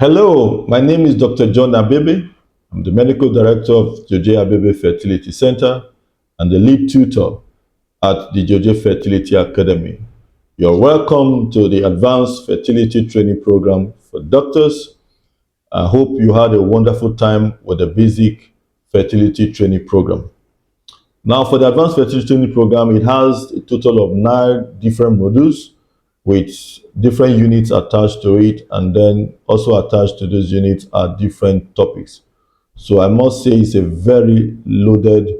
Hello, my name is Dr. John Abebe. I'm the medical director of Joje Abebe Fertility Center and the lead tutor at the Joje Fertility Academy. You're welcome to the Advanced Fertility Training Program for doctors. I hope you had a wonderful time with the basic fertility training program. Now, for the Advanced Fertility Training Program, it has a total of 9 different modules with different units attached to it, and then also attached to those units are different topics. So I must say it's a very loaded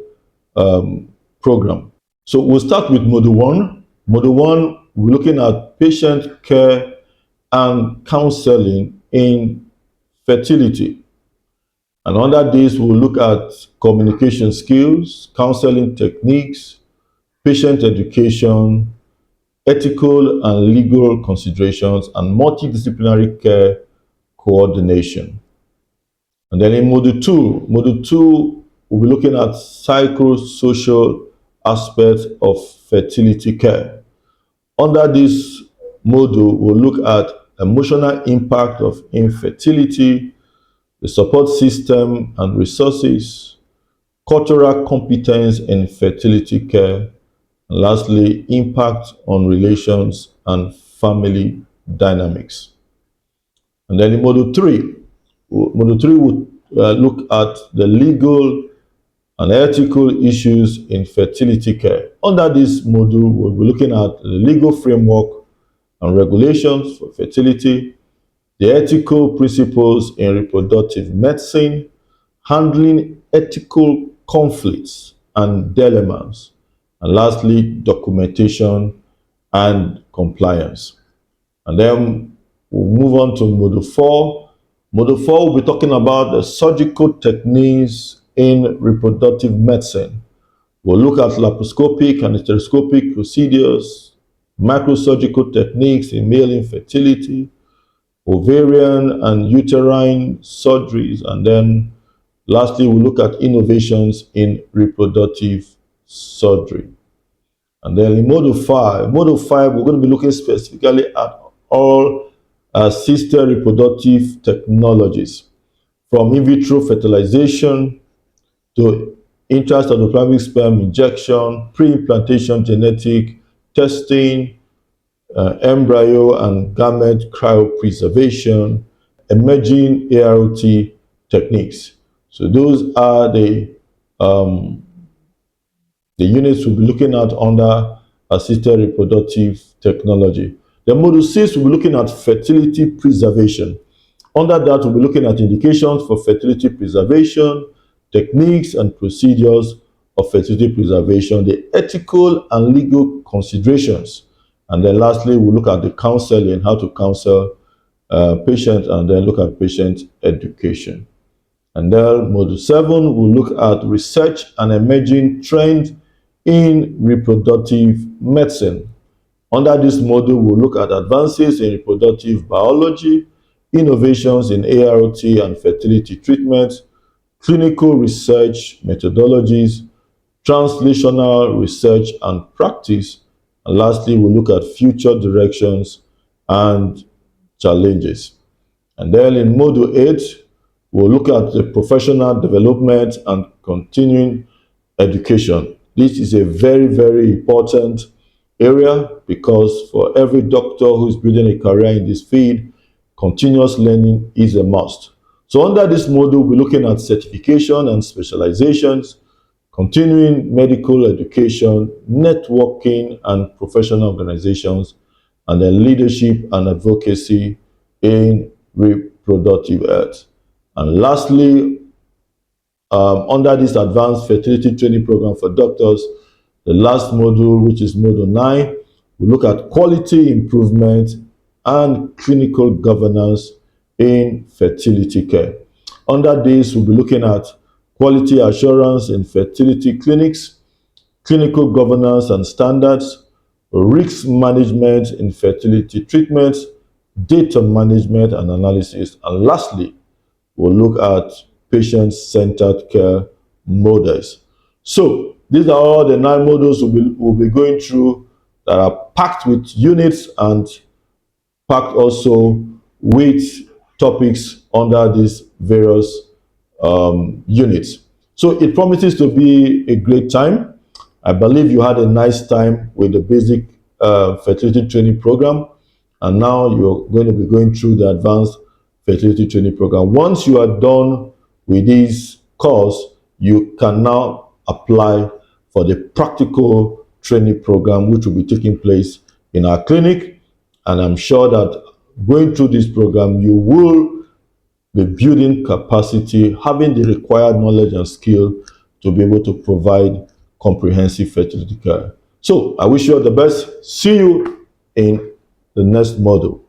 program. So we'll start with Module 1. Module 1, we're looking at patient care and counseling in fertility. And under this, we'll look at communication skills, counseling techniques, patient education, ethical and legal considerations, and multidisciplinary care coordination. And then in Module 2, we'll be looking at psychosocial aspects of fertility care. Under this module, we'll look at emotional impact of infertility, the support system and resources, cultural competence in fertility care, and lastly, impact on relations and family dynamics. And then in Module 3 will look at the legal and ethical issues in fertility care. Under this module, we'll be looking at the legal framework and regulations for fertility, the ethical principles in reproductive medicine, handling ethical conflicts and dilemmas, and lastly, documentation and compliance. And then we'll move on to Module 4. Module 4 will be talking about the surgical techniques in reproductive medicine. We'll look at laparoscopic and hysteroscopic procedures, microsurgical techniques in male infertility, ovarian and uterine surgeries, and then lastly, we'll look at innovations in reproductive surgery. And then in Module 5, we're going to be looking specifically at all assisted reproductive technologies, from in vitro fertilization to intracytoplasmic sperm injection, pre-implantation genetic testing, embryo and gamete cryopreservation, emerging ART techniques. So those are the units we'll be looking at under assisted reproductive technology. Then Module 6, we'll be looking at fertility preservation. Under that, we'll be looking at indications for fertility preservation, techniques and procedures of fertility preservation, the ethical and legal considerations. And then lastly, we'll look at the counseling, how to counsel patients, and then look at patient education. And then Module 7, we'll look at research and emerging trends in reproductive medicine. Under this module, we'll look at advances in reproductive biology, innovations in ART and fertility treatments, clinical research methodologies, translational research and practice, and lastly, we'll look at future directions and challenges. And then in Module 8, we'll look at the professional development and continuing education. This is a very, very important area because for every doctor who's building a career in this field, continuous learning is a must. So under this module, we're looking at certification and specializations, continuing medical education, networking and professional organizations, and then leadership and advocacy in reproductive health. And lastly, under this advanced fertility training program for doctors, the last module, which is Module 9, we look at quality improvement and clinical governance in fertility care. Under this, we'll be looking at quality assurance in fertility clinics, clinical governance and standards, risk management in fertility treatments, data management and analysis, and lastly, we'll look at patient-centered care models. So these are all the 9 modules we'll be going through that are packed with units and packed also with topics under these various units. So it promises to be a great time. I believe you had a nice time with the basic fertility training program, and now you're going to be going through the advanced fertility training program. Once you are done with this course, you can now apply for the practical training program, which will be taking place in our clinic. And I'm sure that going through this program, you will be building capacity, having the required knowledge and skill to be able to provide comprehensive fertility care. So I wish you all the best. See you in the next module.